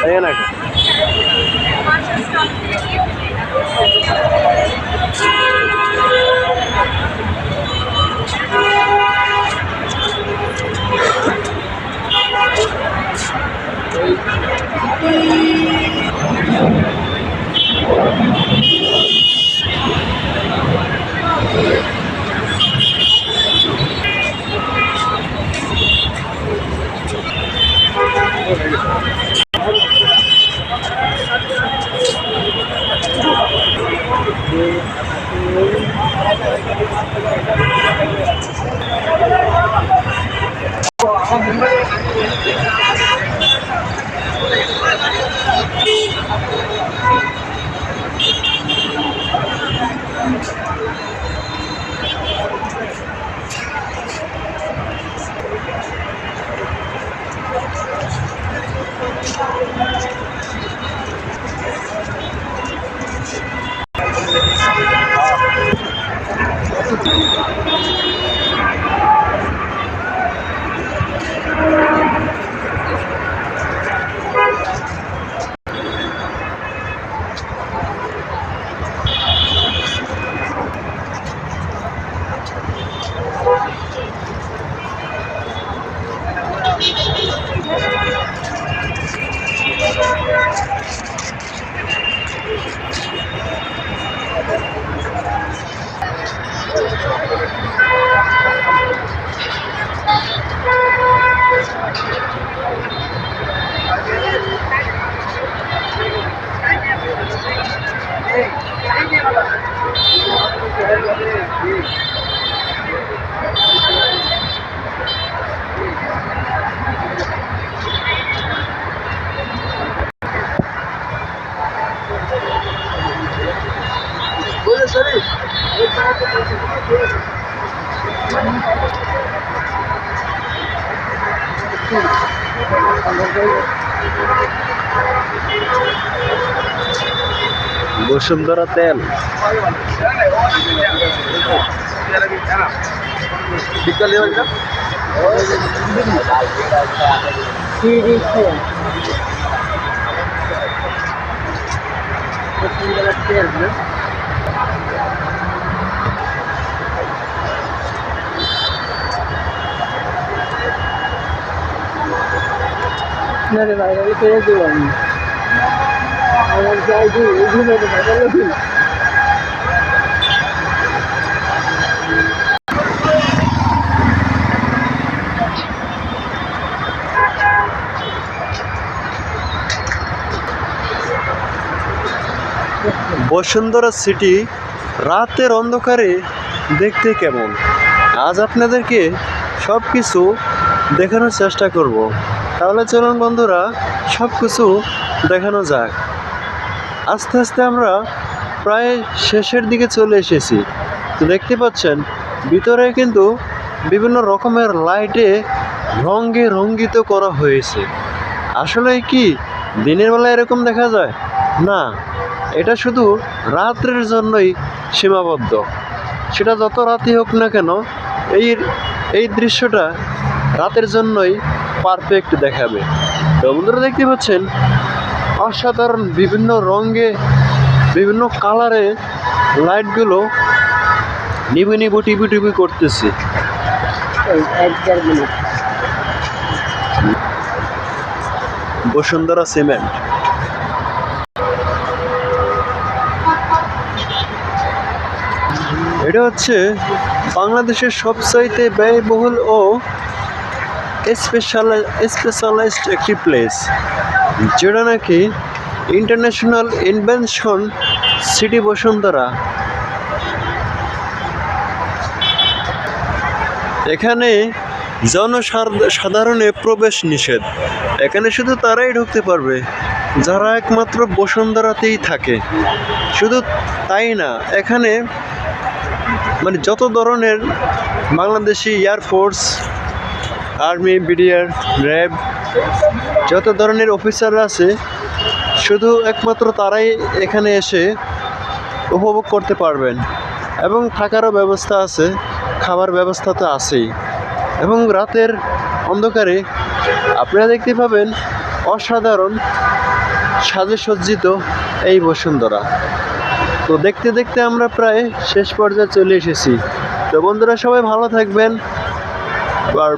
এখানে বসুন্ধরা তেল বসুন্ধরা সিটি রাতের অন্ধকারে দেখতে কেমন, আজ আপনাদেরকে সব কিছু দেখানোর চেষ্টা করব। তাহলে চলুন বন্ধুরা, সব কিছু দেখানো যাক। আস্তে আস্তে আমরা প্রায় শেষের দিকে চলে এসেছি। তো দেখতে পাচ্ছেন ভিতরে কিন্তু বিভিন্ন রকমের লাইটে রঙে রঙ্গিত করা হয়েছে। আসলে কি দিনের বেলা এরকম দেখা যায় না, এটা শুধু রাত্রের জন্যই সীমাবদ্ধ। সেটা যত রাতই হোক না কেন, এই দৃশ্যটা রাতের জন্যই পারফেক্ট দেখাবে। তো বন্ধুরা দেখতে পাচ্ছেন অসাধারণ বিভিন্ন রঙে বিভিন্ন কালারে লাইটগুলো নিবু নিবু টিপি টিপি করতেছে। বসুন্ধরা সিমেন্ট, এটা হচ্ছে বাংলাদেশের সবচাইতে ব্যয়বহুল ও স্পেশালাইজড একটি প্লেস, যেটা নাকি ইন্টারন্যাশনাল ইনভেনশন সিটি বসুন্ধরা। এখানে জনসাধারণের প্রবেশ নিষেধ। এখানে শুধু তারাই ঢুকতে পারবে যারা একমাত্র বসুন্ধরাতেই থাকে। শুধু তাই না, এখানে মানে যত ধরনের Bangladeshi air force, army, BDR, RAB, যত ধরনের অফিসাররা আছে, শুধু একমাত্র তারাই এখানে এসে উপভোগ করতে পারবেন। এবং থাকারও ব্যবস্থা আছে, খাবার ব্যবস্থা তো আছেই। এবং রাতের অন্ধকারে আপনারা দেখতে পাবেন অসাধারণ সাজে সজ্জিত এই বসুন্ধরা। তো দেখতে দেখতে আমরা প্রায় শেষ পর্যায়ে চলে এসেছি। তো বন্ধুরা সবাই ভালো থাকবেন, আর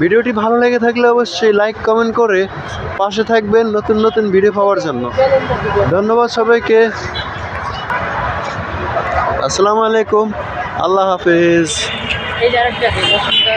ভিডিওটি ভালো লেগে থাকলে অবশ্যই লাইক কমেন্ট করে পাশে থাকবেন নতুন নতুন ভিডিও পাওয়ার জন্য। ধন্যবাদ সবাইকে। আসসালামু আলাইকুম, আল্লাহ হাফেজ। এই যে আরেকটা আছে বসুন্ধরা